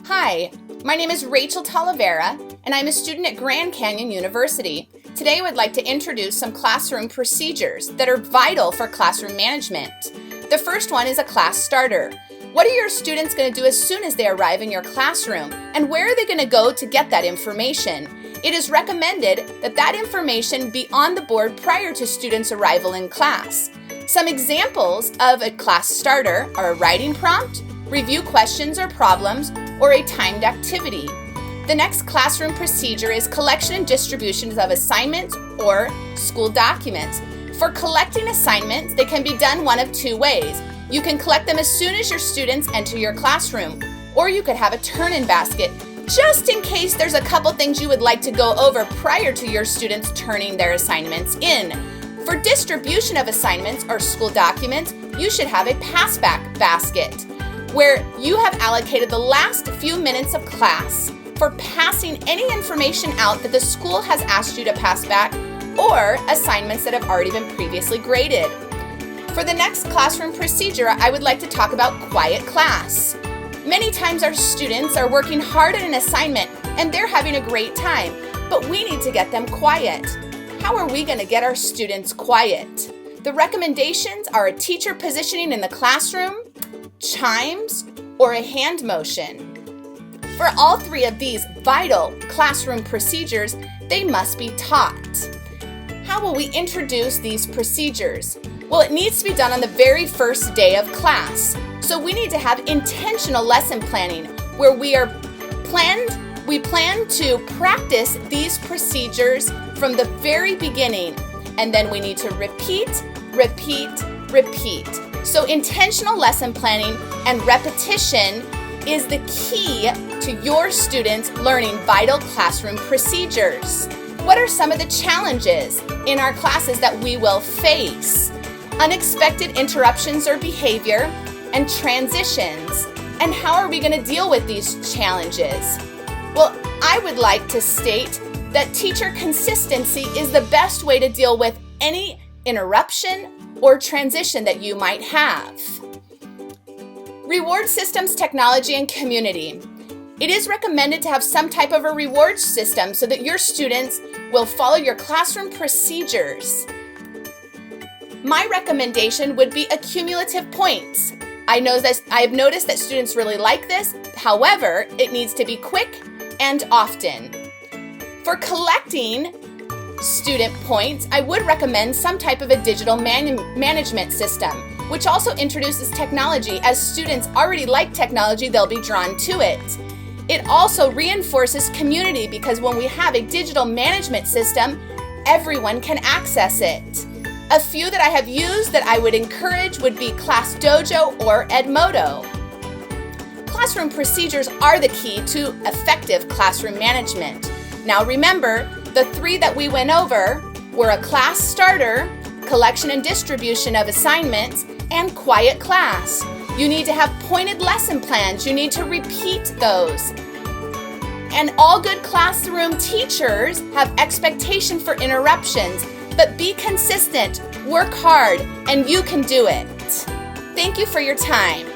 Hi, my name is Rachel Talavera, and I'm a student at Grand Canyon University. Today I would like to introduce some classroom procedures that are vital for classroom management. The first one is a class starter. What are your students going to do as soon as they arrive in your classroom, and where are they going to go to get that information? It is recommended that that information be on the board prior to students' arrival in class. Some examples of a class starter are a writing prompt, review questions or problems, or a timed activity. The next classroom procedure is collection and distribution of assignments or school documents. For collecting assignments, they can be done one of two ways. You can collect them as soon as your students enter your classroom, or you could have a turn-in basket, just in case there's a couple things you would like to go over prior to your students turning their assignments in. For distribution of assignments or school documents, you should have a pass-back basket, where you have allocated the last few minutes of class for passing any information out that the school has asked you to pass back or assignments that have already been previously graded. For the next classroom procedure, I would like to talk about quiet class. Many times our students are working hard at an assignment and they're having a great time, but we need to get them quiet. How are we going to get our students quiet? The recommendations are a teacher positioning in the classroom, chimes, or a hand motion. For all three of these vital classroom procedures, they must be taught. How will we introduce these procedures? Well, it needs to be done on the very first day of class. So we need to have intentional lesson planning where we plan to practice these procedures from the very beginning, and then we need to repeat. So intentional lesson planning and repetition is the key to your students learning vital classroom procedures. What are some of the challenges in our classes that we will face? Unexpected interruptions or behavior and transitions. And how are we going to deal with these challenges? Well, I would like to state that teacher consistency is the best way to deal with any interruption or transition that you might have. Reward systems, technology, and community. It is recommended to have some type of a reward system so that your students will follow your classroom procedures. My recommendation would be accumulative points. I have noticed that students really like this. However, it needs to be quick and often. For collecting student points, I would recommend some type of a digital management system, which also introduces technology. As students already like technology, they'll be drawn to it. It also reinforces community because when we have a digital management system, everyone can access it. A few that I have used that I would encourage would be Class Dojo or Edmodo. Classroom procedures are the key to effective classroom management. Now remember, the three that we went over were a class starter, collection and distribution of assignments, and quiet class. You need to have pointed lesson plans. You need to repeat those. And all good classroom teachers have expectation for interruptions, but be consistent, work hard, and you can do it. Thank you for your time.